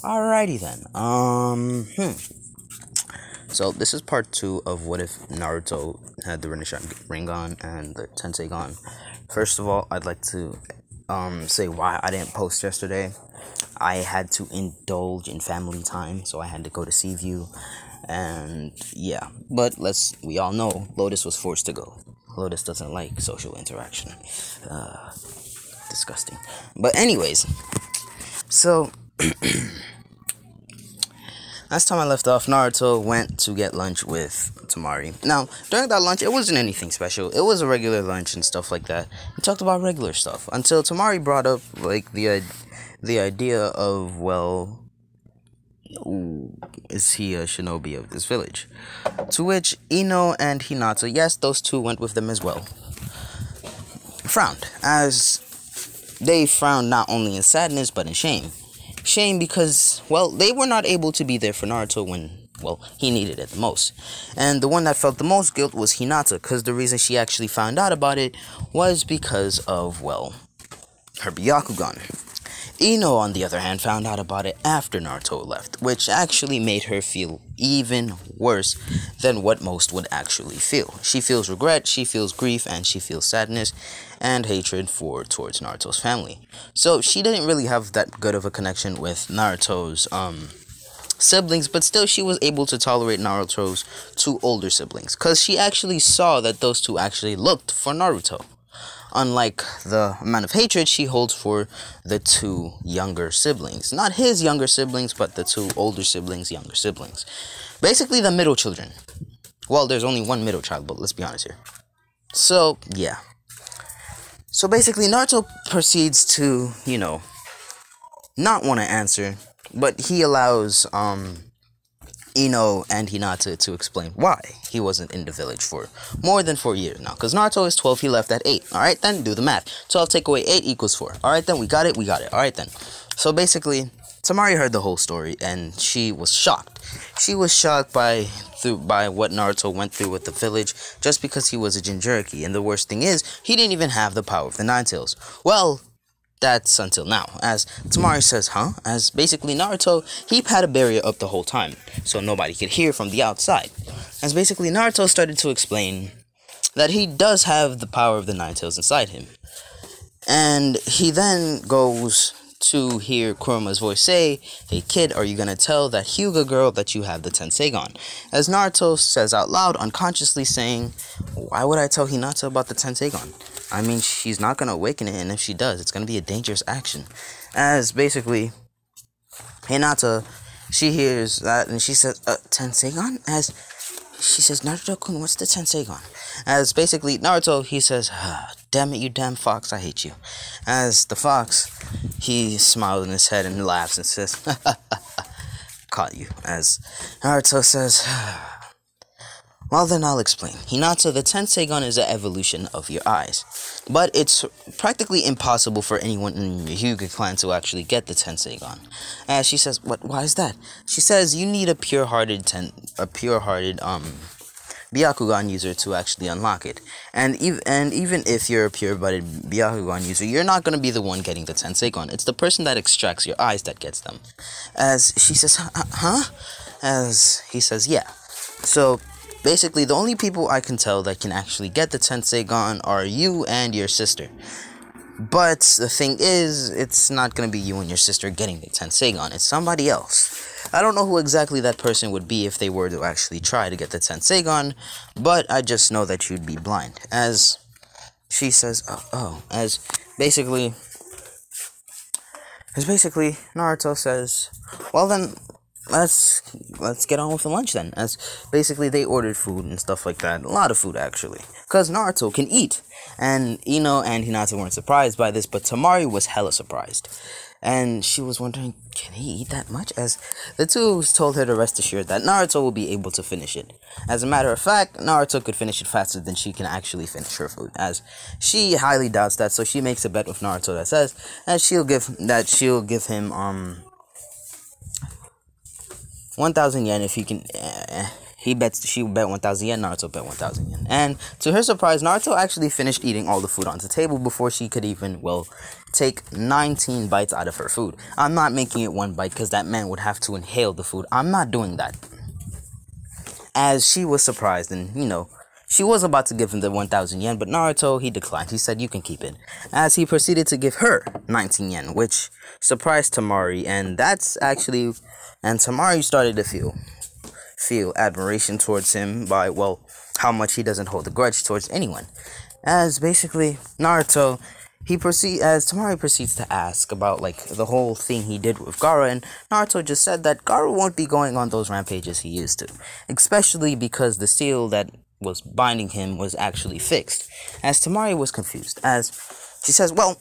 Alrighty then. So this is part 2 of what if Naruto had the Rinnegan and the Tensegon. First of all, I'd like to say why I didn't post yesterday. I had to indulge in family time, so I had to go to Seaview, and yeah. But we all know Lotus was forced to go. Lotus doesn't like social interaction. Disgusting. But anyways, so last time I left off, Naruto went to get lunch with Temari. Now, during that lunch, it wasn't anything special. It was a regular lunch and stuff like that. We talked about regular stuff until Temari brought up like the idea of, well, is he a shinobi of this village? To which Ino and Hinata, yes, those two went with them as well, frowned, as they frowned not only in sadness but in shame. Shame because, well, they were not able to be there for Naruto when, well, he needed it the most. And the one that felt the most guilt was Hinata, because the reason she actually found out about it was because of, well, her Byakugan. Ino, on the other hand, found out about it after Naruto left, which actually made her feel even worse than what most would actually feel. She feels regret, she feels grief, and she feels sadness and hatred towards Naruto's family. So she didn't really have that good of a connection with Naruto's siblings, but still she was able to tolerate Naruto's two older siblings, because she actually saw that those two actually looked for Naruto, unlike the amount of hatred she holds for the two younger siblings. Not his younger siblings, but the two older siblings' younger siblings. Basically, the middle children. Well, there's only one middle child, but let's be honest here. So, yeah. So, basically, Naruto proceeds to, not want to answer, but he allows, Ino and Hinata to explain why he wasn't in the village for more than 4 years now. Because Naruto is 12, he left at 8. Alright then, do the math. 12 take away 8 equals 4. Alright then, we got it. Alright then. So basically, Temari heard the whole story and she was shocked. She was shocked by what Naruto went through with the village just because he was a Jinchuriki. And the worst thing is, he didn't even have the power of the Nine Tails. Well, that's until now, as Temari says, as basically Naruto, he had a barrier up the whole time, so nobody could hear from the outside. As basically Naruto started to explain that he does have the power of the Nine Tails inside him. And he then goes to hear Kuruma's voice say, "Hey kid, are you gonna tell that Hyuga girl that you have the Tensegon?" As Naruto says out loud, unconsciously saying, "Why would I tell Hinata about the Tensegon? I mean, she's not gonna awaken it, and if she does, it's gonna be a dangerous action." As basically, Hinata, she hears that, and she says, Tensegon? As she says, "Naruto-kun, what's the Tensegon?" As basically, Naruto, he says, "Damn it, you damn fox, I hate you." As the fox, he smiles in his head and laughs and says, "Caught you." As Naruto says, "Well then, I'll explain. Hinata, the Tensegon is an evolution of your eyes. But it's practically impossible for anyone in your Hyuga clan to actually get the Tensegon." As she says, why is that?" She says, "You need a pure-hearted Byakugan user to actually unlock it. And even if you're a pure-blooded Byakugan user, you're not going to be the one getting the Tensegon. It's the person that extracts your eyes that gets them." As she says, "Huh?" As he says, "Yeah. So basically, the only people I can tell that can actually get the Tensegon are you and your sister. But the thing is, it's not going to be you and your sister getting the Tensegon. It's somebody else. I don't know who exactly that person would be if they were to actually try to get the Tensegon, but I just know that you'd be blind." As she says, as basically Naruto says, "Well then, let's get on with the lunch then." As basically they ordered food and stuff like that, a lot of food actually, because Naruto can eat. And Ino and Hinata weren't surprised by this, but Temari was hella surprised, and she was wondering, can he eat that much? As the two told her to rest assured that Naruto will be able to finish it. As a matter of fact, Naruto could finish it faster than she can actually finish her food, as she highly doubts that. So she makes a bet with Naruto that says that she'll give him 1,000 yen if She bet 1,000 yen, Naruto bet 1,000 yen. And to her surprise, Naruto actually finished eating all the food on the table before she could even, well, take 19 bites out of her food. I'm not making it one bite because that man would have to inhale the food. I'm not doing that. As she was surprised, and, she was about to give him the 1,000 yen, but Naruto, he declined. He said, you can keep it. As he proceeded to give her 19 yen, which surprised Temari, and Temari started to feel admiration towards him by, well, how much he doesn't hold a grudge towards anyone. As basically, Naruto, as Temari proceeds to ask about, the whole thing he did with Gaara, and Naruto just said that Gaara won't be going on those rampages he used to, especially because the seal that was binding him was actually fixed. As Temari was confused, as she says, well,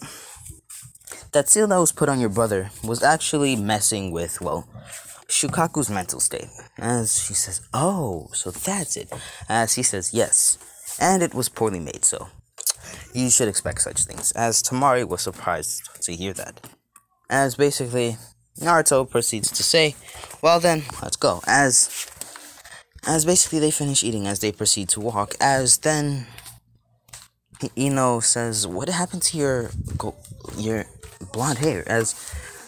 that seal that was put on your brother was actually messing with, well, Shukaku's mental state. As she says, oh, so that's it. As he says, yes, and it was poorly made, so you should expect such things. As Temari was surprised to hear that. As basically, Naruto proceeds to say, well then, let's go. As basically they finish eating, as they proceed to walk, as then Ino says, what happened to your blonde hair? As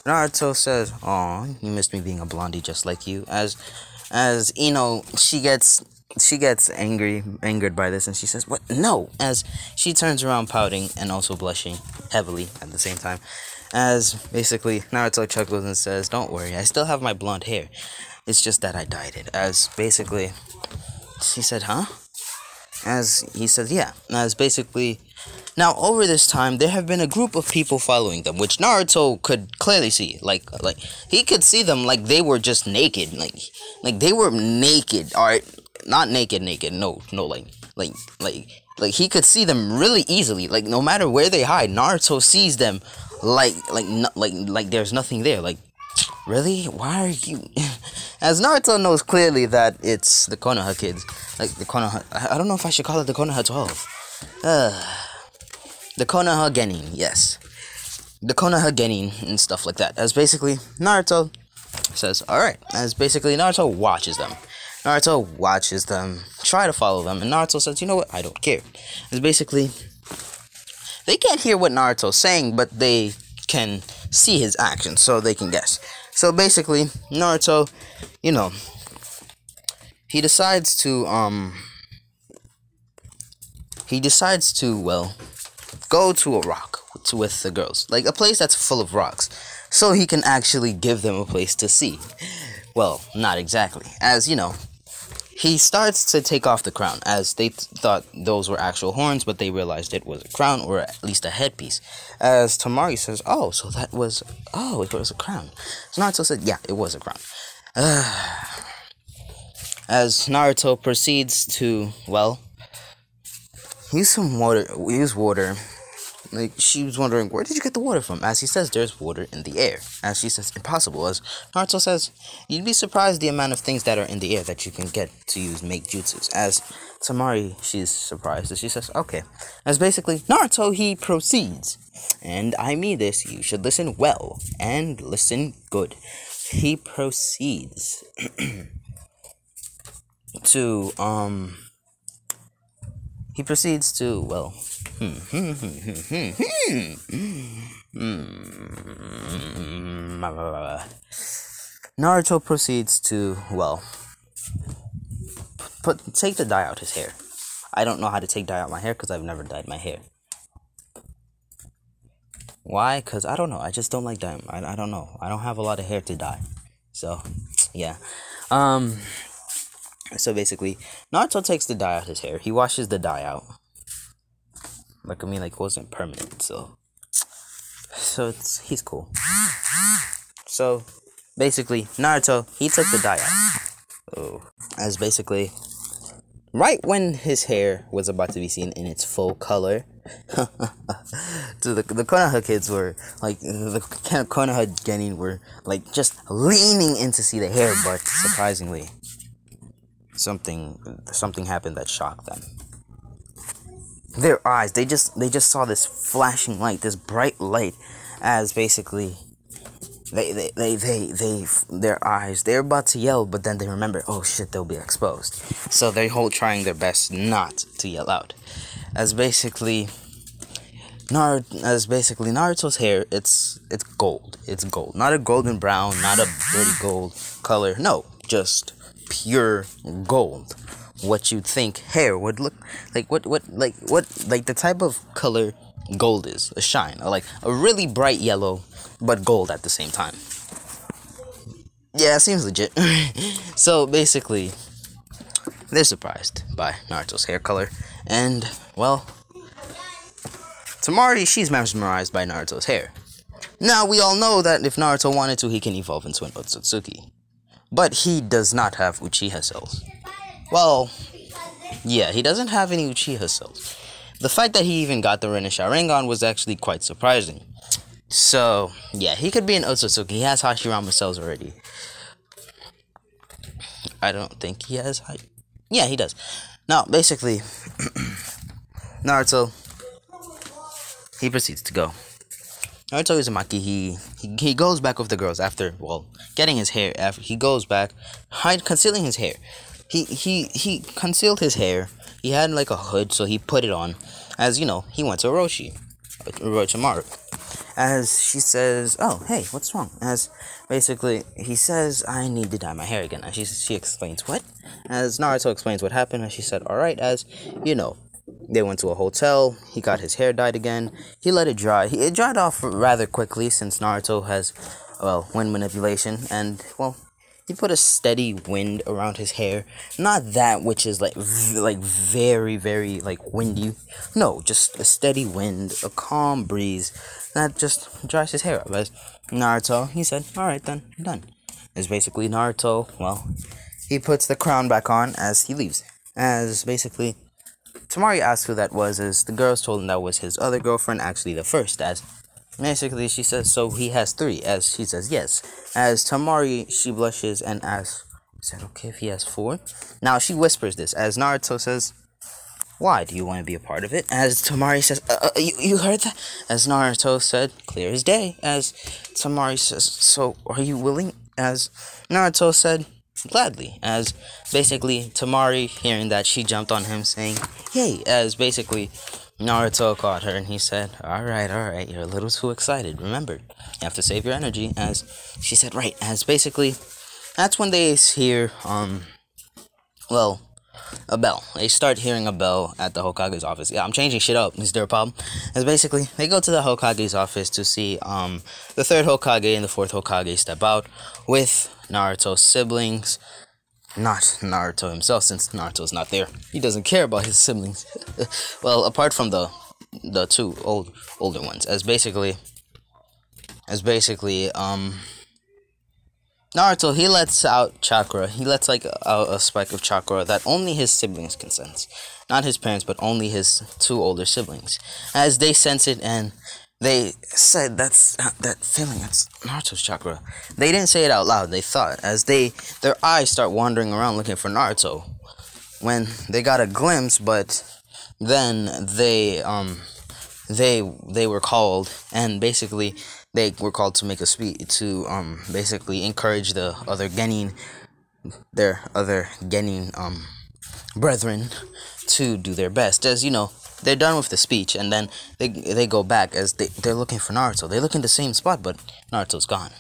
Naruto says, aw, you missed me being a blondie just like you. As Ino, she gets angered by this, and she says, what? No! As she turns around pouting and also blushing heavily at the same time. As basically Naruto chuckles and says, don't worry, I still have my blonde hair. It's just that I dyed it. As basically, she said, huh? As he said, yeah. As basically, now over this time, there have been a group of people following them, which Naruto could clearly see. Like he could see them like they were just naked. Like they were naked. Alright, not naked, no, like he could see them really easily. Like no matter where they hide, Naruto sees them like there's nothing there. Like, really? Why are you? As Naruto knows clearly that it's the Konoha kids. Like, the Konoha... I don't know if I should call it the Konoha 12. The Konoha Genin, yes. The Konoha Genin and stuff like that. As basically, Naruto says, alright. As basically, Naruto watches them. Try to follow them. And Naruto says, you know what? I don't care. As basically, they can't hear what Naruto's saying, but they can see his actions, so they can guess. So basically, Naruto, he decides to, well, go to a rock with the girls. Like, a place that's full of rocks. So he can actually give them a place to see. Well, not exactly. As, he starts to take off the crown, as they thought those were actual horns, but they realized it was a crown, or at least a headpiece. As Temari says, oh, so it was a crown. So Naruto said, yeah, it was a crown. As Naruto proceeds to, well, use water. Like, she was wondering, where did you get the water from? As he says, there's water in the air. As she says, impossible. As Naruto says, you'd be surprised the amount of things that are in the air that you can get to make jutsus. As Temari, she's surprised. As she says, okay. As basically, Naruto, he proceeds. And I mean this, you should listen well. And listen good. He proceeds to, well... Naruto proceeds to, well, take the dye out his hair. I don't know how to take dye out my hair because I've never dyed my hair. Why? Because I don't know. I just don't like dye. I don't know. I don't have a lot of hair to dye. So, yeah. So basically, Naruto takes the dye out his hair. He washes the dye out. Like, I mean, like, it wasn't permanent, so he's cool. So, basically, Naruto, he took the dye out. Oh. As basically, right when his hair was about to be seen in its full color, so the Konoha kids were, like, the Konoha Genin were, like, just leaning in to see the hair, but surprisingly, something happened that shocked them. Their eyes, they just saw this flashing light, this bright light, as basically their eyes, they're about to yell, but then they remember, oh shit, they'll be exposed. So they're whole trying their best not to yell out. As basically Naruto's hair, it's gold. It's gold. Not a golden brown, not a dirty gold color. No, just pure gold. What you'd think hair would look like, what the type of color gold is, a shine, or like a really bright yellow but gold at the same time. Yeah, it seems legit. So basically they're surprised by Naruto's hair color, and well, Temari, she's mesmerized by Naruto's hair. Now we all know that if Naruto wanted to, he can evolve into an Otsutsuki, but he does not have Uchiha cells. Well, yeah, he doesn't have any Uchiha cells. The fact that he even got the Rin and Sharingan was actually quite surprising. So, yeah, he could be an Otsutsuki. He has Hashirama cells already. I don't think he has yeah, he does. Now, basically, Naruto, he proceeds to go. Naruto Uzumaki, he goes back with the girls after, well, getting his hair, after he goes back, concealing his hair. He concealed his hair. He had like a hood, so he put it on. As you know, he went to Orochimaru. As she says, oh, hey, what's wrong? As basically, he says, I need to dye my hair again. And she explains, what? As Naruto explains what happened, and she said, alright, as, you know, they went to a hotel, he got his hair dyed again, he let it dry. It dried off rather quickly since Naruto has, well, wind manipulation, and, well, he put a steady wind around his hair. Not that which is like very, very like windy. No, just a steady wind, a calm breeze that just dries his hair up. As Naruto, he said, alright then, I'm done. As basically Naruto, well, he puts the crown back on as he leaves. As basically, Temari asked who that was, as the girls told him that was his other girlfriend, actually the first, as basically, she says, so he has 3, as she says, yes. As Temari, she blushes and asks, is that okay if he has 4? Now, she whispers this, as Naruto says, why, do you want to be a part of it? As Temari says, you heard that? As Naruto said, clear as day. As Temari says, so, are you willing? As Naruto said, gladly. As basically, Temari, hearing that, she jumped on him, saying, yay, as basically, Naruto caught her and he said, alright, you're a little too excited. Remember, you have to save your energy. As she said, right, as basically, that's when they hear, well, a bell. They start hearing a bell at the Hokage's office. Yeah, I'm changing shit up. Is there a problem? As basically, they go to the Hokage's office to see, the 3rd Hokage and the 4th Hokage step out with Naruto's siblings. Not Naruto himself, since Naruto's not there. He doesn't care about his siblings. Well, apart from the 2 older ones. As basically, Naruto, he lets out chakra. He lets like a spike of chakra that only his siblings can sense. Not his parents, but only his 2 older siblings. As they sense it, and they said, that's that feeling, that's Naruto's chakra. They didn't say it out loud, they thought, as their eyes start wandering around looking for Naruto. When they got a glimpse, but then they were called, and basically they were called to make a speech to basically encourage the other Genin, their other Genin brethren to do their best. As you know, they're done with the speech, and then they go back as they're looking for Naruto. They look in the same spot, but Naruto's gone.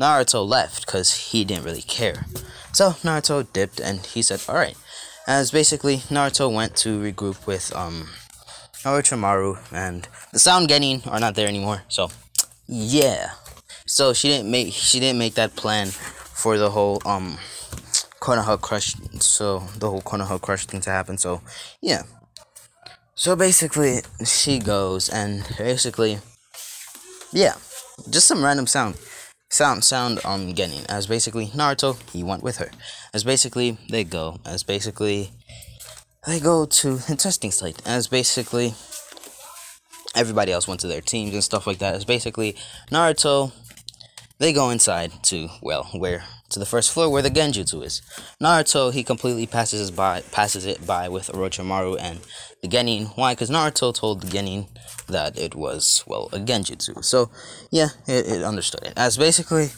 Naruto left because he didn't really care. So Naruto dipped, and he said, alright. As basically, Naruto went to regroup with Orochimaru, and the Sound Genin are not there anymore, so yeah. So she didn't make that plan for the whole Konoha Crush, so the whole Konoha Crush thing to happen, so yeah. So basically, she goes, and basically, yeah, just some random sound getting, as basically, Naruto, he went with her, as basically, they go to the testing site, as basically, everybody else went to their teams and stuff like that, as basically, Naruto, they go inside to, well, where to the first floor where the Genjutsu is. Naruto, he completely passes it by with Orochimaru and the Genin. Why? Because Naruto told the Genin that it was, well, a Genjutsu. So, yeah, it understood it. As basically,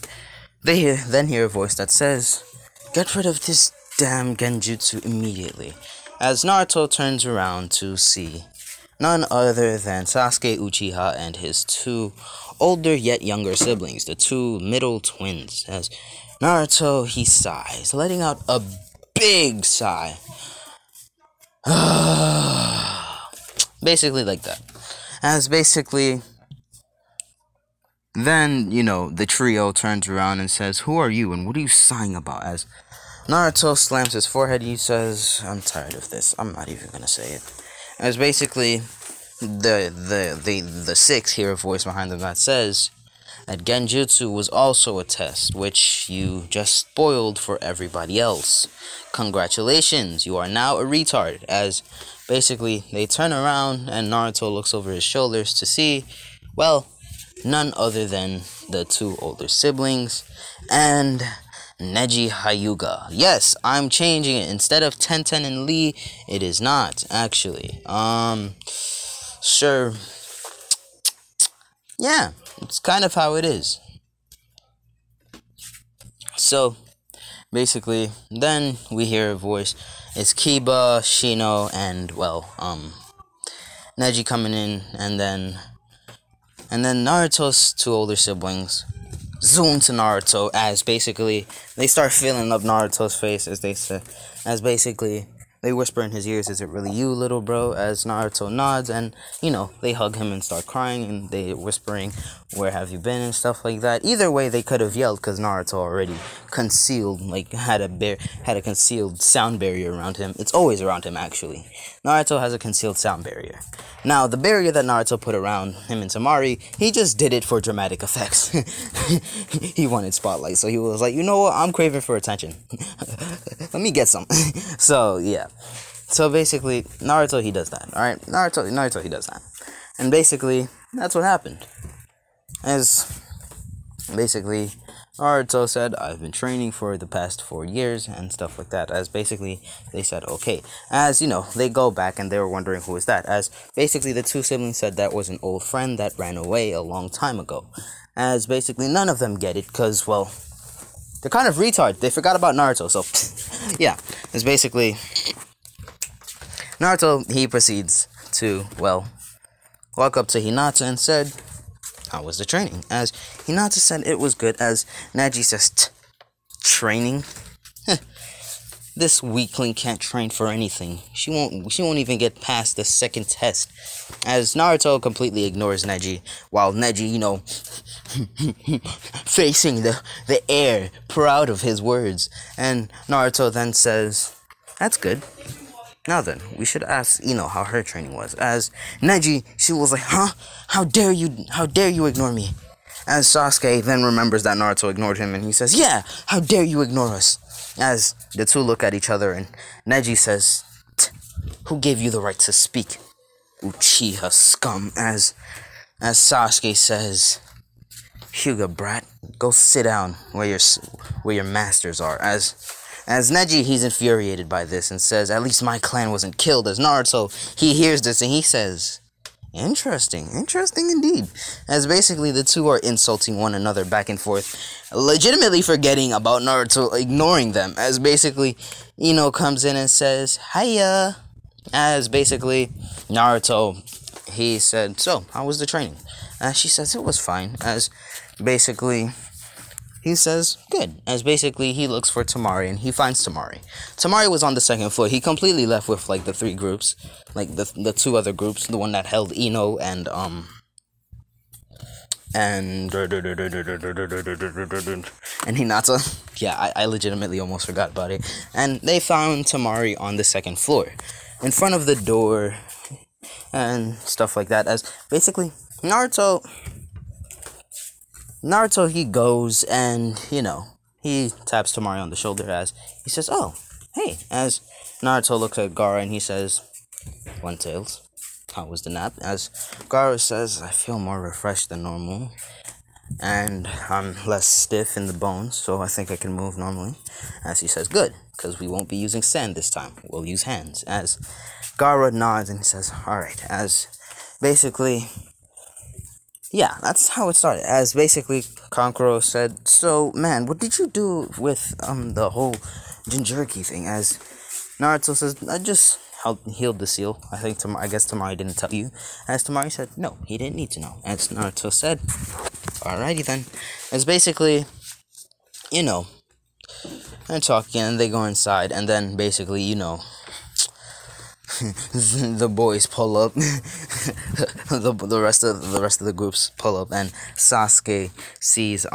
they then hear a voice that says, "Get rid of this damn Genjutsu immediately." As Naruto turns around to see none other than Sasuke Uchiha and his two older yet younger siblings, the two middle twins. As Naruto, he sighs, letting out a big sigh. Basically like that. As basically, then, the trio turns around and says, "Who are you and what are you sighing about?" As Naruto slams his forehead, he says, "I'm tired of this. I'm not even gonna say it." As basically, the six hear a voice behind them that says that Genjutsu was also a test, which you just spoiled for everybody else. Congratulations, you are now a retard. As basically, they turn around and Naruto looks over his shoulders to see, well, none other than the two older siblings and Neji Hyuga. Yes, I'm changing it. Instead of Tenten and Lee, it is not, actually. Sure. Yeah, it's kind of how it is. So, basically, then we hear a voice. It's Kiba, Shino, and, well, Neji coming in, and then Naruto's two older siblings zoom to Naruto as basically they start feeling up Naruto's face as basically they whisper in his ears, "Is it really you, little bro?" As Naruto nods and, they hug him and start crying and they whispering, "Where have you been?" and stuff like that. Either way, they could have yelled because Naruto already concealed, had a concealed sound barrier around him. It's always around him, actually. Naruto has a concealed sound barrier. Now, the barrier that Naruto put around him and Temari, he just did it for dramatic effects. He wanted spotlight, so he was like, "You know what? I'm craving for attention. Let me get some." So, yeah. So, basically, Naruto, he does that, alright? Naruto, he does that. And basically, that's what happened. As, basically, Naruto said, "I've been training for the past 4 years," and stuff like that. As basically, they said, okay. As, they go back and they were wondering who is that. As basically, the two siblings said that was an old friend that ran away a long time ago. As basically, none of them get it, because, well, they're kind of retard. They forgot about Naruto, so, yeah. As basically, Naruto, he proceeds to, well, walk up to Hinata and said, "How was the training?" As Hinata said it was good. As Neji says, "Training? This weakling can't train for anything. She won't even get past the second test." As Naruto completely ignores Neji, while Neji, facing the air, proud of his words. And Naruto then says, "That's good. Now then, we should ask Ino how her training was." As Neji, she was like, "Huh? How dare you ignore me?" As Sasuke then remembers that Naruto ignored him and he says, "Yeah, how dare you ignore us?" As the two look at each other and Neji says, "Who gave you the right to speak, Uchiha scum?" As Sasuke says, "Hyuga brat, go sit down where your masters are." As Neji, he's infuriated by this and says, "At least my clan wasn't killed." As Naruto, he hears this and he says, Interesting indeed." As basically the two are insulting one another back and forth, legitimately forgetting about Naruto ignoring them. As basically, Ino comes in and says, "Hiya." As basically, Naruto, he said, "So, how was the training?" As she says, "It was fine." As basically, he says, "Good." As basically, he looks for Temari, and he finds Temari. Temari was on the second floor. He completely left with, the three groups. The two other groups. The one that held Ino and Hinata. Yeah, I legitimately almost forgot about it. And they found Temari on the second floor. In front of the door. And stuff like that. As basically, Naruto, he goes and, he taps Temari on the shoulder as he says, "Oh, hey." As Naruto looks at Gaara and he says, "One Tails, how was the nap?" As Gaara says, "I feel more refreshed than normal." and I'm less stiff in the bones, so I think I can move normally. As he says, good, because we won't be using sand this time. We'll use hands. As Gaara nods and he says, alright, as basically, yeah, that's how it started. As basically, Kankuro said, so, man, what did you do with, the whole Jinchuriki thing? As Naruto says, I just healed the seal. I guess Temari didn't tell you. As Temari said, no, he didn't need to know. As Naruto said, alrighty then. As basically, they're talking and they go inside, and then basically, the boys pull up. the rest of the groups pull up, and Sasuke sees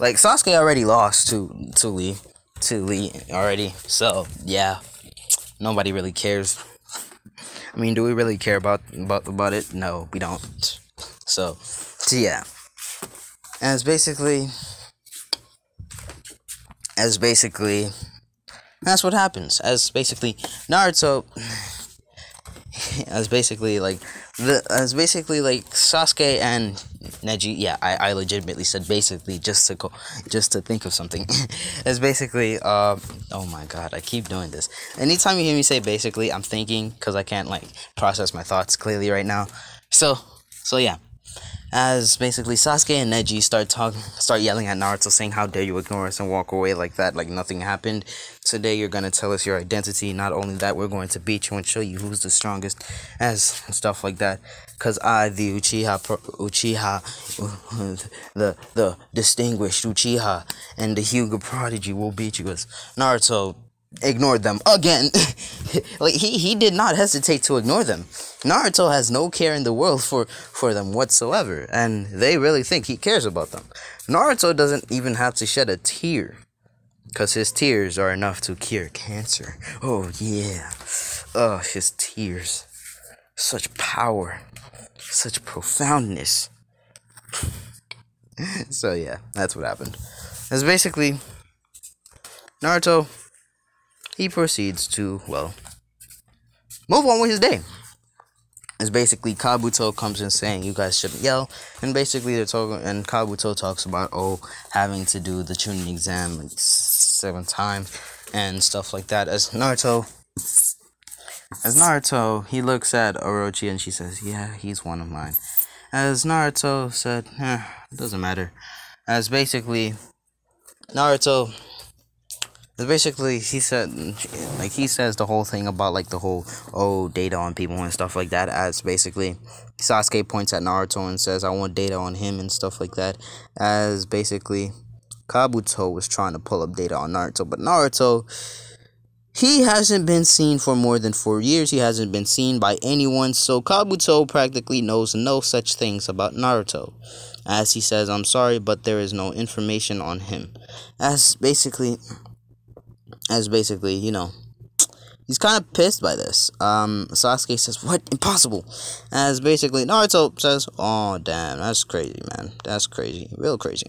Sasuke already lost to Lee already. So yeah, nobody really cares. I mean, do we really care about it? No, we don't. So yeah. As basically, that's what happens. As basically, Naruto, as basically Sasuke and Neji. Yeah, I legitimately said basically just to think of something. As basically, oh my god, I keep doing this. Anytime you hear me say basically, I'm thinking because I can't process my thoughts clearly right now. So yeah. As basically Sasuke and Neji start yelling at Naruto, saying, how dare you ignore us and walk away like that, like nothing happened. Today you're gonna tell us your identity. Not only that, we're going to beat you and show you who's the strongest, and stuff like that. Cause I, the the distinguished Uchiha and the Hyuga prodigy will beat you. As Naruto ignored them again. he did not hesitate to ignore them. Naruto has no care in the world for them whatsoever, and they really think he cares about them. Naruto doesn't even have to shed a tear, because his tears are enough to cure cancer. Oh yeah. His tears. Such power. Such profoundness. So yeah, that's what happened. As basically, Naruto, he proceeds to, move on with his day. As basically Kabuto comes in saying, you guys shouldn't yell. And basically they're talking, and Kabuto talks about, having to do the Chunin exam 7 times and stuff like that. As Naruto, he looks at Orochi and she says, yeah, he's one of mine. As Naruto said, it doesn't matter. As basically, Naruto, he said, he says the whole thing about, the whole, data on people and stuff like that. As basically, Sasuke points at Naruto and says, I want data on him and stuff like that. As basically, Kabuto was trying to pull up data on Naruto, but Naruto, he hasn't been seen for more than 4 years. He hasn't been seen by anyone, so Kabuto practically knows no such things about Naruto. As he says, I'm sorry, but there is no information on him. As basically, he's kind of pissed by this. Sasuke says, what? Impossible. As basically, Naruto says, oh, damn, that's crazy, man. That's crazy. Real crazy.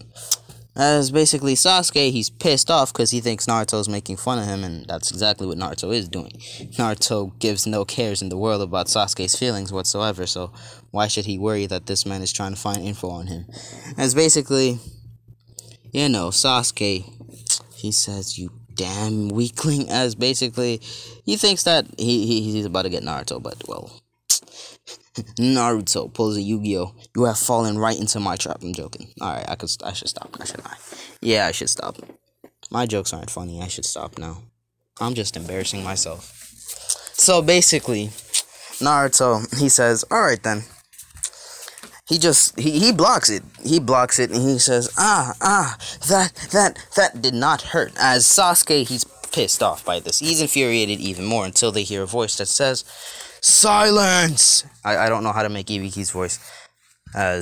As basically, Sasuke, he's pissed off because he thinks Naruto's making fun of him, and that's exactly what Naruto is doing. Naruto gives no cares in the world about Sasuke's feelings whatsoever, so why should he worry that this man is trying to find info on him? As basically, Sasuke, he says, you damn weakling. As basically, he thinks that he's about to get Naruto, but Naruto pulls a Yu-Gi-Oh! You have fallen right into my trap. I'm joking. Alright, I should stop. I should not. Yeah, I should stop. My jokes aren't funny. I should stop now. I'm just embarrassing myself. So basically, Naruto, he says, alright then. He blocks it. He blocks it and he says, that did not hurt. As Sasuke, he's pissed off by this. He's infuriated even more until they hear a voice that says, silence! I don't know how to make Ibiki's voice. I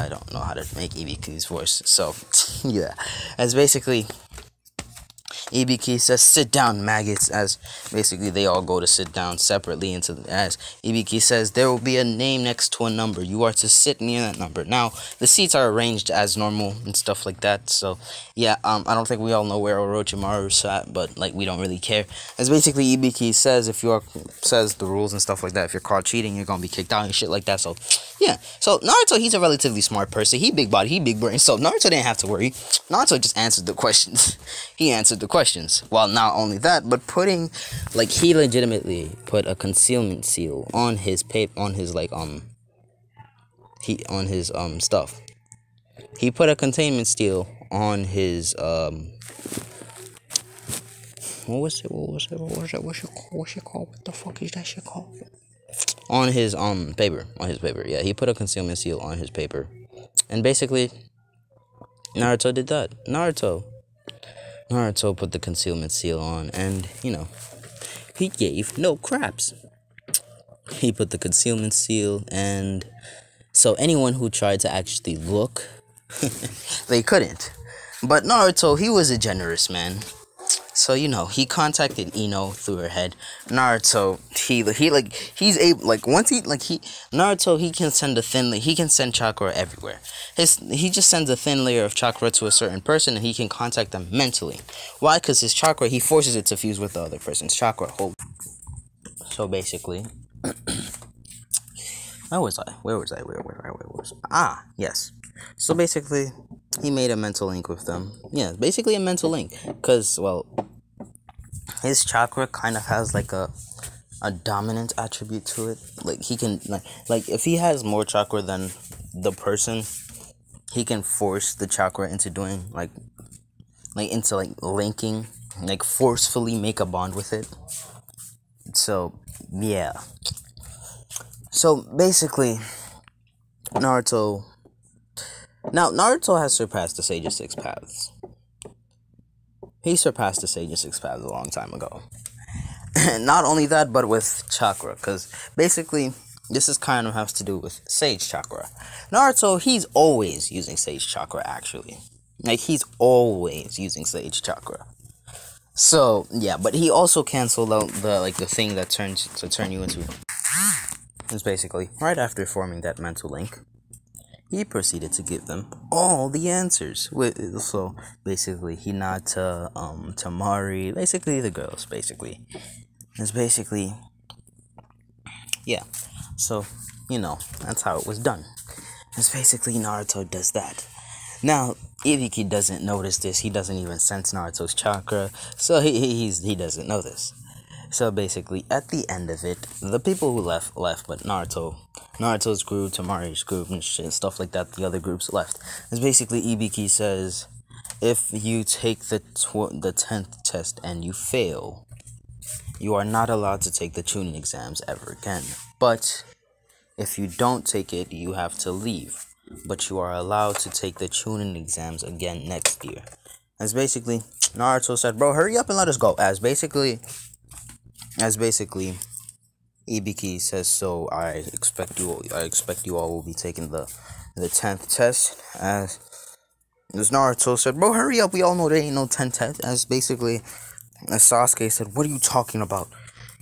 don't know how to make Ibiki's voice. So, yeah. As basically, Ibiki says, "Sit down, maggots," as basically they all go to sit down separately as Ibiki says, "There will be a name next to a number. You are to sit near that number." Now, the seats are arranged as normal and stuff like that, so yeah, I don't think we all know where Orochimaru sat, but like we don't really care. As basically Ibiki says, says the rules and stuff like that. If you're caught cheating, you're gonna be kicked out and shit like that. So yeah, so Naruto, he's a relatively smart person. He big body, he big brain, so Naruto didn't have to worry. Naruto just answered the questions. He answered the questions. Well, not only that, but he legitimately put a concealment seal on his stuff. He put a containment seal on his what's it called? What the fuck is that shit called? On his paper. Yeah, he put a concealment seal on his paper. And basically Naruto did that. Naruto put the concealment seal on, and he gave no craps. He put the concealment seal, and so anyone who tried to actually look, they couldn't. But Naruto, he was a generous man. So he contacted Ino through her head. Naruto, Naruto, he can send he can send chakra everywhere. He just sends a thin layer of chakra to a certain person, and he can contact them mentally. Why? Because his chakra, he forces it to fuse with the other person's chakra. So basically, where was I? Ah, yes. So basically, he made a mental link with them. Yeah, basically a mental link. Because, well, his chakra kind of has like a dominant attribute to it. Like, he can, like if he has more chakra than the person, he can force the chakra into doing, linking, forcefully make a bond with it. So, yeah. So, basically, Naruto has surpassed the Sage of Six Paths. He surpassed the Sage of Six Paths a long time ago. And not only that, but with chakra, because basically, this is kind of has to do with Sage Chakra. Naruto, he's always using Sage Chakra, actually. He's always using Sage Chakra. So, yeah, but he also canceled out the thing that turn you into. It's basically, right after forming that mental link, he proceeded to give them all the answers. So, basically, Hinata, Tamari, basically the girls, basically. It's basically, yeah. So, that's how it was done. It's basically Naruto does that. Now, Ibiki doesn't notice this. He doesn't even sense Naruto's chakra. So, he doesn't know this. So basically, at the end of it, the people who left, but Naruto's group, Tamari's group, and shit, stuff like that, the other groups left. It's basically Ibiki says, if you take the 10th test and you fail, you are not allowed to take the Chunin exams ever again. But if you don't take it, you have to leave. But you are allowed to take the Chunin exams again next year. As basically, Naruto said, bro, hurry up and let us go. As basically, Ibiki says, so I expect you all will be taking the 10th test. As Naruto said, bro, hurry up, we all know there ain't no 10th test. As Sasuke said, what are you talking about?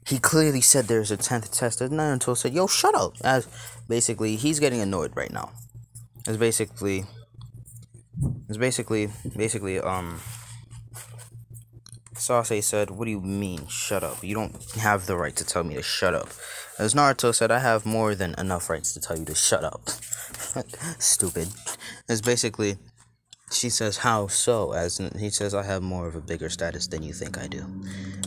He clearly said there's a 10th test. As Naruto said, yo, shut up. As basically, he's getting annoyed right now. As basically, Sasuke said, what do you mean, shut up? You don't have the right to tell me to shut up. As Naruto said, I have more than enough rights to tell you to shut up. Stupid. As basically, she says, how so? As he says, I have more of a bigger status than you think I do.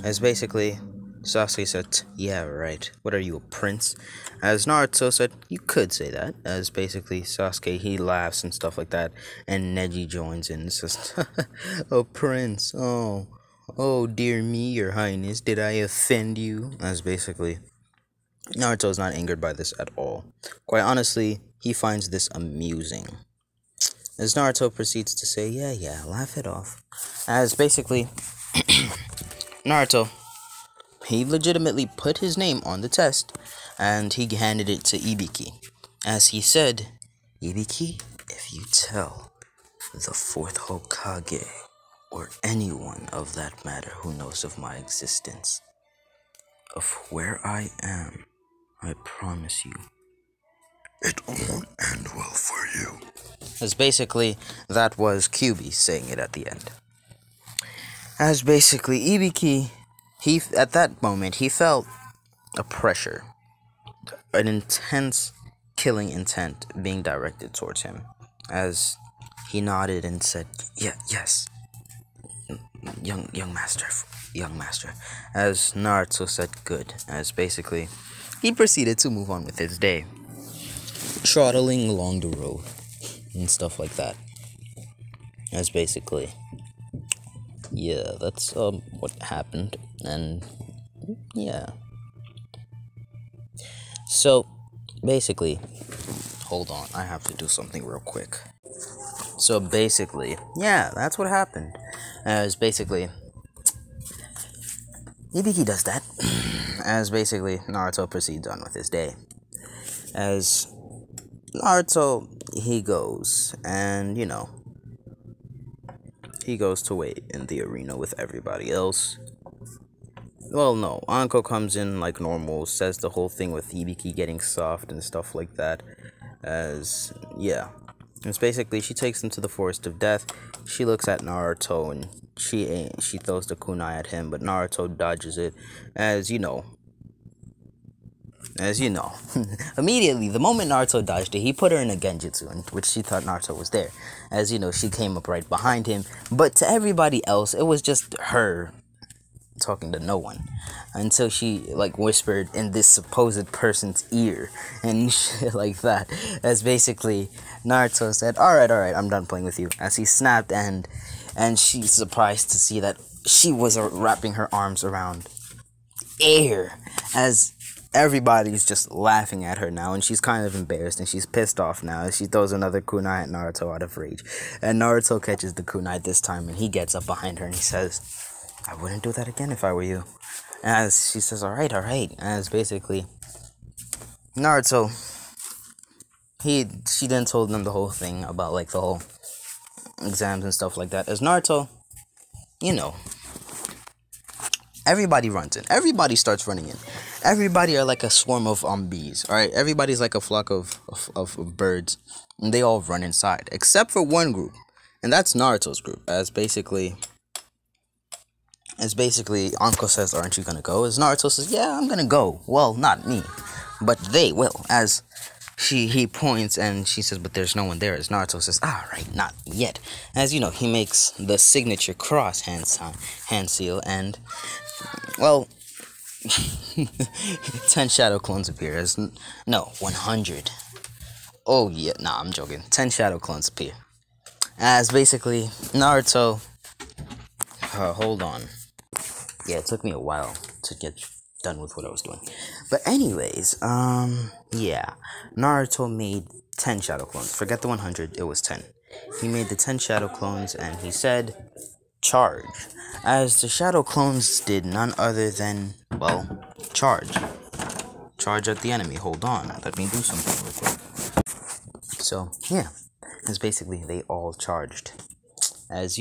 As basically, Sasuke said, yeah, right. What are you, a prince? As Naruto said, you could say that. As basically, Sasuke, he laughs and stuff like that. And Neji joins in and says, a prince, oh, dear me, your highness, did I offend you? As basically, Naruto is not angered by this at all. Quite honestly, he finds this amusing. As Naruto proceeds to say, yeah, laugh it off. As basically, Naruto, he legitimately put his name on the test, and he handed it to Ibiki. As he said, Ibiki, if you tell the 4th Hokage or anyone of that matter who knows of my existence, of where I am, I promise you, it won't end well for you. As basically, that was QB saying it at the end. As basically, Ibiki, at that moment, he felt a pressure, an intense killing intent being directed towards him. As he nodded and said, "Yeah, yes, young master." As Naruto said, "Good." As basically, he proceeded to move on with his day, trotting along the road and stuff like that. As basically, yeah, that's what happened, and yeah. So basically, hold on, I have to do something real quick. So basically, yeah, that's what happened. As basically, Ibiki does that. As basically, Naruto proceeds on with his day. As Naruto, he goes, and he goes to wait in the arena with everybody else. Well, no, Anko comes in like normal, says the whole thing with Ibiki getting soft and stuff like that. As, yeah. It's basically, she takes him to the Forest of Death. She looks at Naruto and she throws the kunai at him, but Naruto dodges it. As you know. Immediately, the moment Naruto dodged it, he put her in a genjutsu, in which she thought Naruto was there. As she came up right behind him. But to everybody else, it was just her talking to no one, until she whispered in this supposed person's ear and shit like that. As basically Naruto said, all right, I'm done playing with you. As he snapped, and she's surprised to see that she was wrapping her arms around air. As everybody's just laughing at her now, and she's kind of embarrassed and she's pissed off now, as she throws another kunai at Naruto out of rage. And Naruto catches the kunai this time, and he gets up behind her and he says, "I wouldn't do that again if I were you." As she says, all right. As basically, Naruto, she then told them the whole thing about the whole exams and stuff like that. As Naruto, everybody runs in. Everybody starts running in. Everybody are like a swarm of bees. All right, everybody's like a flock of birds, and they all run inside, except for one group, and that's Naruto's group. As basically, Anko says, "Aren't you gonna go?" As Naruto says, "Yeah, I'm gonna go. Well, not me, but they will." As he points and she says, "But there's no one there." As Naruto says, "All right, not yet." As he makes the signature cross hand seal, and well, 10 shadow clones appear. As 100. Oh yeah, nah, I'm joking. 10 shadow clones appear. As basically Naruto. Hold on. Yeah, it took me a while to get done with what I was doing. But anyways, yeah. Naruto made 10 shadow clones. Forget the 100, it was 10. He made the 10 shadow clones and he said, "Charge." As the shadow clones did none other than, charge. Charge at the enemy. Hold on, let me do something real quick. So, yeah. As basically, they all charged. As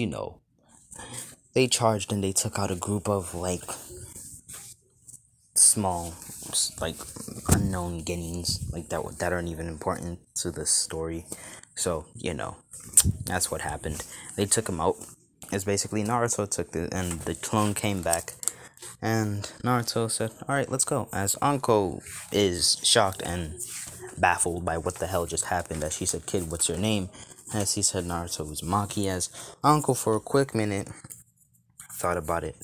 they charged and they took out a group of small, unknown Genins that aren't even important to the story. So that's what happened. They took him out. As basically Naruto took and the clone came back, and Naruto said, "All right, let's go." As Anko is shocked and baffled by what the hell just happened, as she said, "Kid, what's your name?" As he said Naruto Uzumaki. As Anko for a quick minute thought about it.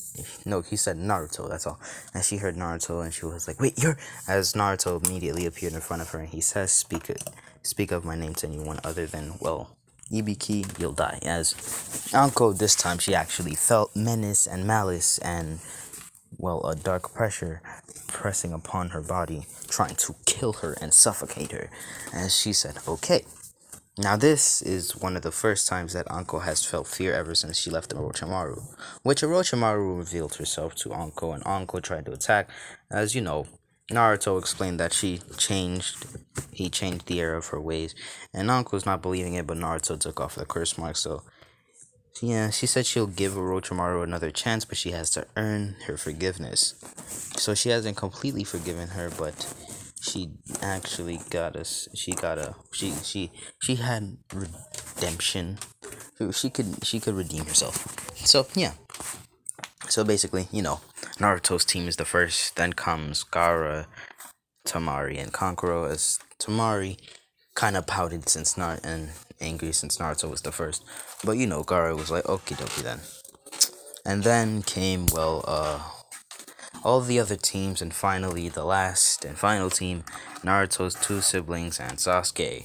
No, he said Naruto, that's all. And she heard Naruto and she was like, "Wait, you're..." As Naruto immediately appeared in front of her and he says, speak of my name to anyone other than, Ibiki, you'll die." As Anko, this time she actually felt menace and malice and, a dark pressure pressing upon her body, trying to kill her and suffocate her. As she said, "Okay." Now this is one of the first times that Anko has felt fear ever since she left Orochimaru, which Orochimaru revealed herself to Anko, and Anko tried to attack. As Naruto explained that he changed the error of her ways, and Anko's not believing it, but Naruto took off the curse mark, so Yeah, she said she'll give Orochimaru another chance, but she has to earn her forgiveness. So she hasn't completely forgiven her, but she actually got us. She had redemption. She could redeem herself. So yeah. So basically, Naruto's team is the first. Then comes Gaara, Tamari, and Kankuro. As Tamari kind of pouted since and angry since Naruto was the first. But Gaara was like, okie dokie then. And then came, all the other teams, and finally the last and final team, Naruto's two siblings and Sasuke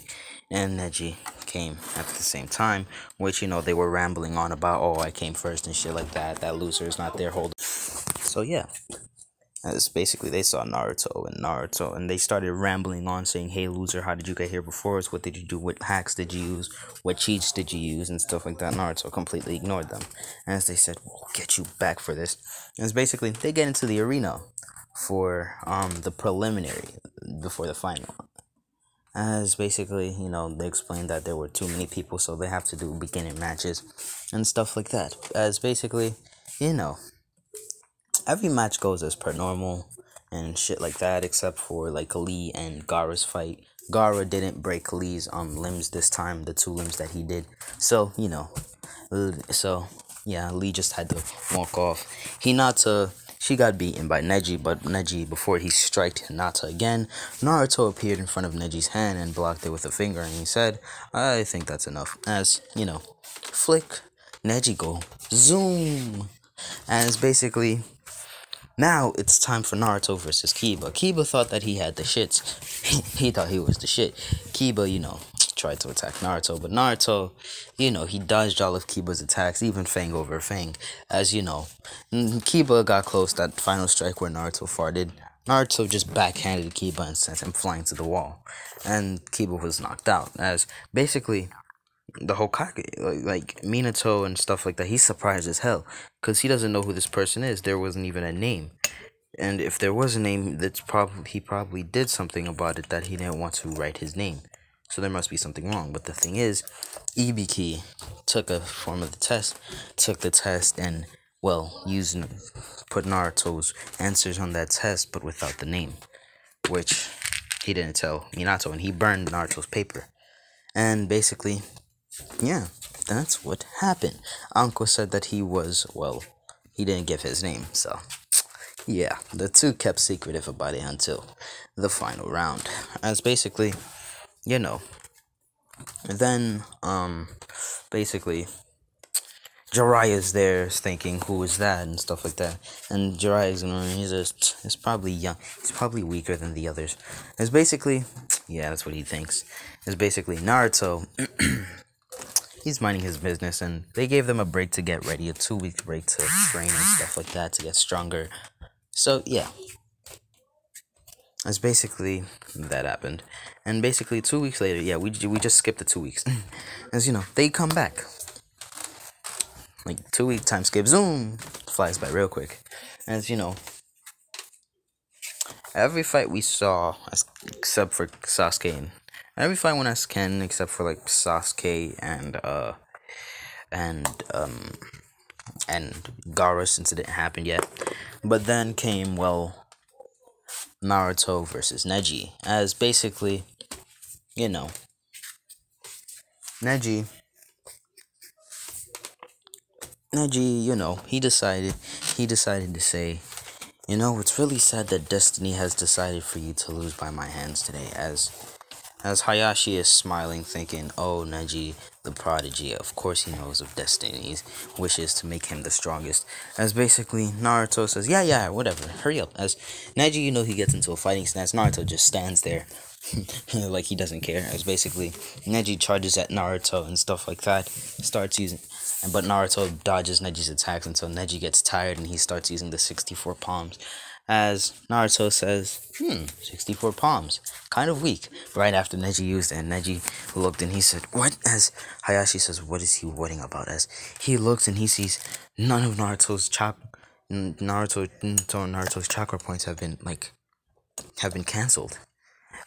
and Neji came at the same time, which, they were rambling on about, oh, I came first and shit like that, that loser is not there, hold on. So yeah, as basically they saw Naruto, and they started rambling on, saying, "Hey, loser, how did you get here before us? What did you do? What hacks did you use? What cheats did you use?" And stuff like that. Naruto completely ignored them, as they said, "We'll get you back for this." As basically they get into the arena for the preliminary before the final. As basically, they explained that there were too many people, so they have to do beginning matches and stuff like that. As basically, every match goes as per normal and shit like that, except for like Lee and Gaara's fight. Gaara didn't break Lee's limbs this time, the two limbs that he did. So yeah, Lee just had to walk off. She got beaten by Neji, but Neji, before he struck Hinata again, Naruto appeared in front of Neji's hand and blocked it with a finger, and he said, "I think that's enough." As flick, Neji go zoom, as basically. Now it's time for Naruto versus Kiba. Kiba thought that he had the shits. He thought he was the shit. Kiba, tried to attack Naruto, but Naruto, he dodged all of Kiba's attacks, even Fang over Fang. As Kiba got close, that final strike where Naruto farted. Naruto just backhanded Kiba and sent him flying to the wall. And Kiba was knocked out. As basically, the Hokage, like Minato and stuff like that, he's surprised as hell because he doesn't know who this person is. There wasn't even a name, and if there was a name, he probably did something about it that he didn't want to write his name. So there must be something wrong. But the thing is, Ibiki took a form of the test, and put Naruto's answers on that test, but without the name, which he didn't tell Minato, and he burned Naruto's paper, and basically. Yeah, that's what happened. Anko said that he didn't give his name, so yeah, the two kept secretive about it until the final round. As basically, then, basically, Jiraiya's there thinking, who is that, and stuff like that. And Jiraiya's ignoring, he's probably young, he's probably weaker than the others. It's basically, yeah, that's what he thinks. It's basically Naruto. He's minding his business, and they gave them a break to get ready, a 2-week break to train and stuff like that, to get stronger. So, yeah. That's basically, that happened. And basically, 2 weeks later, yeah, we just skipped the 2 weeks. As, they come back. Like, 2 week time skip, zoom, flies by real quick. As, every fight we saw, except for Sasuke, every fight went as Ken, except for like Sasuke and Gaara, since it didn't happen yet. But then came Naruto versus Neji, as basically, Neji, he decided to say, it's really sad that destiny has decided for you to lose by my hands today, as Hayashi is smiling, thinking, oh, Neji, the prodigy, of course he knows of destiny's wishes to make him the strongest. As basically, Naruto says, yeah, whatever, hurry up. As Neji, he gets into a fighting stance, Naruto just stands there, like he doesn't care. As basically, Neji charges at Naruto and stuff like that, but Naruto dodges Neji's attacks until Neji gets tired and he starts using the 64 palms. As Naruto says, 64 palms, kind of weak. Right after Neji used it, and Neji looked and he said, what? As Hayashi says, what is he worrying about? As he looks and he sees none of Naruto's chakra points have been cancelled.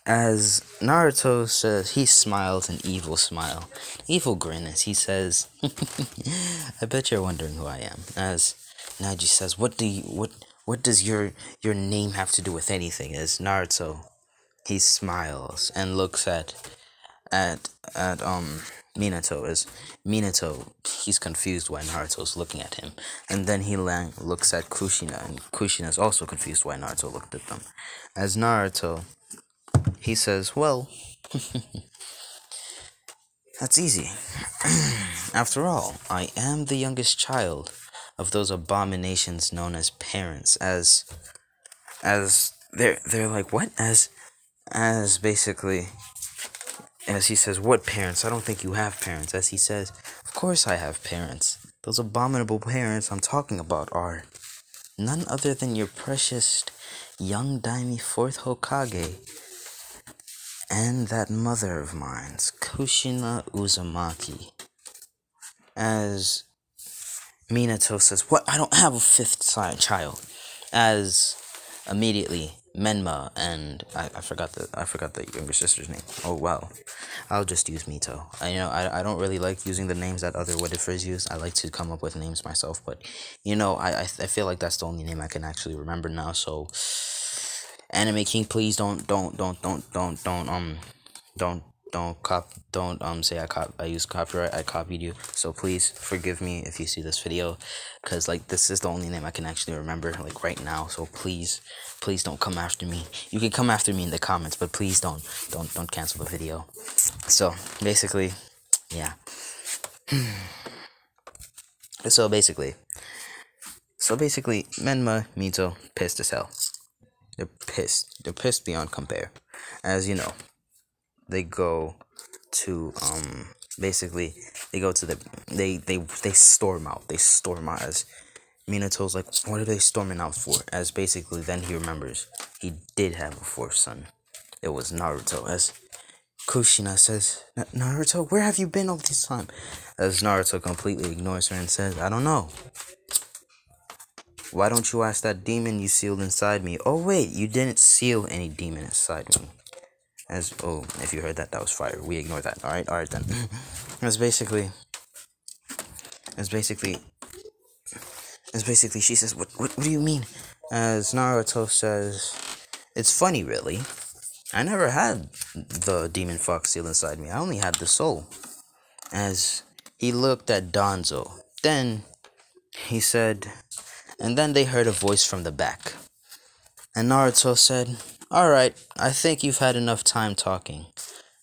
As Naruto says, he smiles an evil smile, evil grin as he says, "I bet you're wondering who I am." As Neji says, what does your name have to do with anything?" As Naruto, he smiles and looks at Minato. As Minato, he's confused why Naruto's looking at him, and then he looks at Kushina, and Kushina is also confused why Naruto looked at them. As Naruto, he says, "Well, that's easy. After all, I am the youngest child of those abominations known as parents." As they're like, "What?" As basically, as he says, "What parents? I don't think you have parents." As he says, "Of course I have parents. Those abominable parents I'm talking about are none other than your precious young daimyo fourth Hokage and that mother of mine's, Kushina Uzumaki." As Minato says, "What? I don't have a fifth child." As immediately Menma and I forgot the younger sister's name. Oh wow, I'll just use Mito. I don't really like using the names that other Wadiffers use. I like to come up with names myself, but I feel like that's the only name I can actually remember now. So, Anime King, please don't say I use copyright. I copied you, so please forgive me if you see this video, because like this is the only name I can actually remember like right now. So please don't come after me. You can come after me in the comments, but please don't cancel the video. So basically, yeah. So basically, Menma, Mito, pissed as hell. They're pissed beyond compare. As you know, they go to basically they go to they storm out. As Minato's like, "What are they storming out for?" As basically then he remembers he did have a fourth son. It was Naruto. As Kushina says, "Naruto, where have you been all this time?" As Naruto completely ignores her and says, "I don't know. Why don't you ask that demon you sealed inside me?" "Oh wait, you didn't seal any demon inside me." As if you heard that was fire. We ignore that. Alright then. As basically she says, what do you mean?" As Naruto says, "It's funny really. I never had the demon fox sealed inside me. I only had the soul." As he looked at Danzo, then he said, and then they heard a voice from the back. And Naruto said, "Alright, I think you've had enough time talking.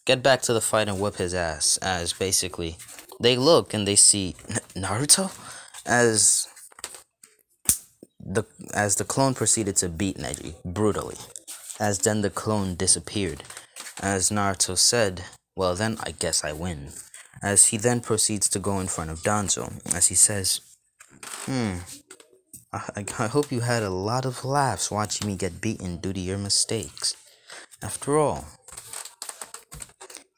Get back to the fight and whip his ass." As basically, they look and they see Naruto. As the clone proceeded to beat Neji brutally. As then the clone disappeared. As Naruto said, "Well then, I guess I win." As he then proceeds to go in front of Danzo. As he says, I hope you had a lot of laughs watching me get beaten due to your mistakes. After all,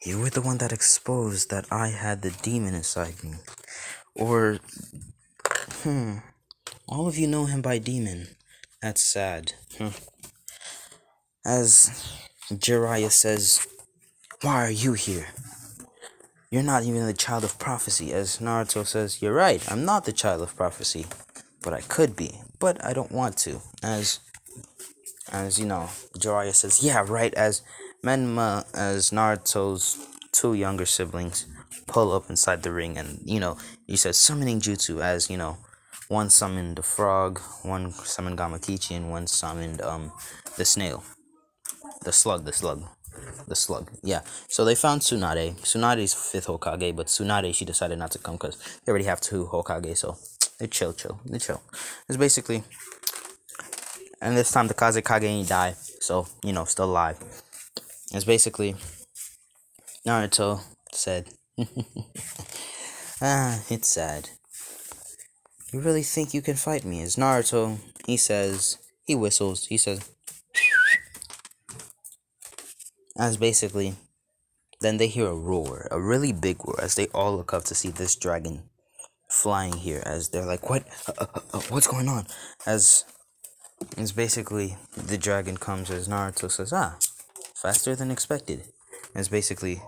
you were the one that exposed that I had the demon inside me. Or, all of you know him by demon. That's sad. As Jiraiya says, "Why are you here? You're not even the child of prophecy." As Naruto says, "You're right, I'm not the child of prophecy. But I could be, but I don't want to." As Jiraiya says, "Yeah, right." As Menma, as Naruto's two younger siblings, pull up inside the ring, and he says summoning jutsu. As one summoned the frog, one summoned Gamakichi, and one summoned the snail, the slug. Yeah. So they found Tsunade. Tsunade's fifth Hokage, but Tsunade, she decided not to come because they already have two Hokage, so they chill. It's basically, and this time the Kazekage ain't die, so still alive. It's basically Naruto said, it's sad. You really think you can fight me?" As Naruto, he whistles, he says, as basically, then they hear a roar, a really big roar, as they all look up to see this dragon flying here. As they're like, "What? What's going on?" As basically the dragon comes. As Naruto says, "If faster than expected. As basically,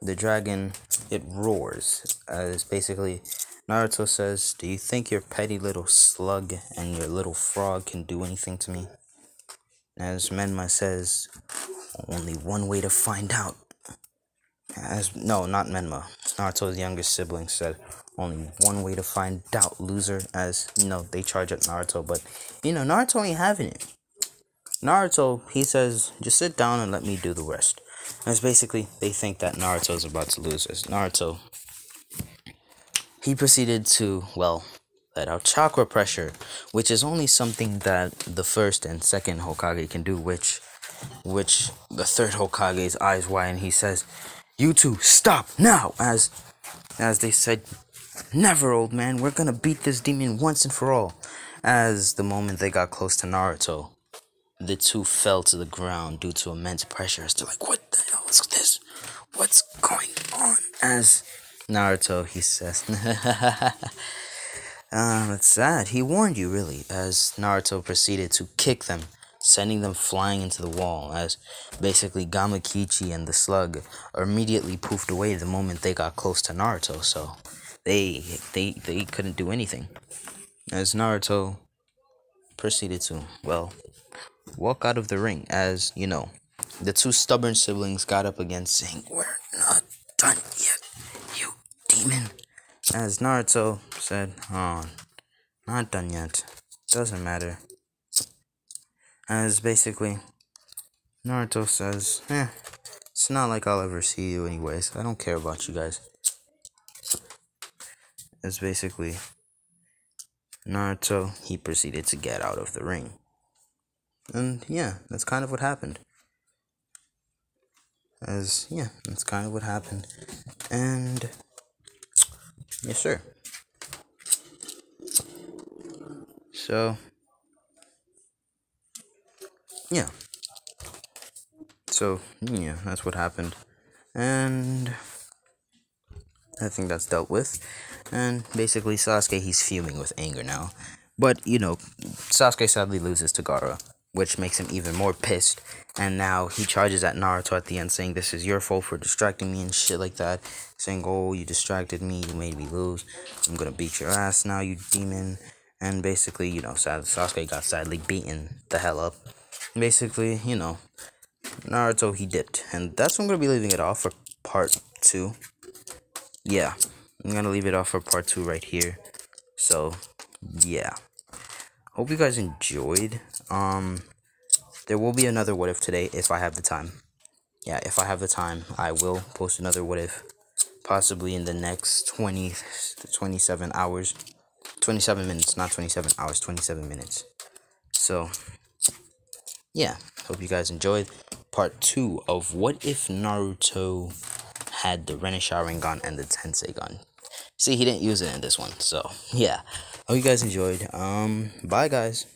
the dragon, it roars. As basically, Naruto says, "Do you think your petty little slug and your little frog can do anything to me?" As Menma says, "Only one way to find out." No, not Menma. Naruto's younger sibling said, "Only one way to find out, loser." As, they charge at Naruto, but, Naruto ain't having it. Naruto, he says, "Just sit down and let me do the rest." As basically, they think that Naruto's about to lose. As Naruto, he proceeded to, let out chakra pressure, which is only something that the first and second Hokage can do, which the third Hokage's eyes wide and he says, "You two, stop now!" As they said, "Never, old man, we're gonna beat this demon once and for all." As the moment they got close to Naruto, the two fell to the ground due to immense pressure. As they're like, "What the hell is this? What's going on?" As Naruto, he says, "It's sad. He warned you, really." As Naruto proceeded to kick them, sending them flying into the wall. As basically Gamakichi and the slug are immediately poofed away the moment they got close to Naruto. So they couldn't do anything. As Naruto proceeded to, walk out of the ring. As, the two stubborn siblings got up again saying, "We're not done yet, you demon." As Naruto said, "Oh, not done yet. Doesn't matter." As basically, Naruto says, "It's not like I'll ever see you anyways. I don't care about you guys." As basically, Naruto, he proceeded to get out of the ring. And that's kind of what happened. That's kind of what happened. And yes, sir. So that's what happened. And I think that's dealt with. And basically, Sasuke, he's fuming with anger now. But, Sasuke sadly loses to Gaara, which makes him even more pissed. And now he charges at Naruto at the end, saying, "This is your fault for distracting me," and shit like that. Saying, "Oh, you distracted me, you made me lose. I'm gonna beat your ass now, you demon." And basically, Sasuke got sadly beaten the hell up. Basically, Naruto, he dipped. And that's what I'm gonna be leaving it off for part 2. Yeah, I'm gonna leave it off for part 2 right here. So, hope you guys enjoyed. There will be another what if today if I have the time. Yeah, if I have the time, I will post another what if, possibly in the next 20 to 27 hours. 27 minutes, not 27 hours, 27 minutes. So, hope you guys enjoyed part 2 of what if Naruto had the Ren Sharingan and the Tensei gun. See, he didn't use it in this one, so, hope you guys enjoyed. Bye, guys.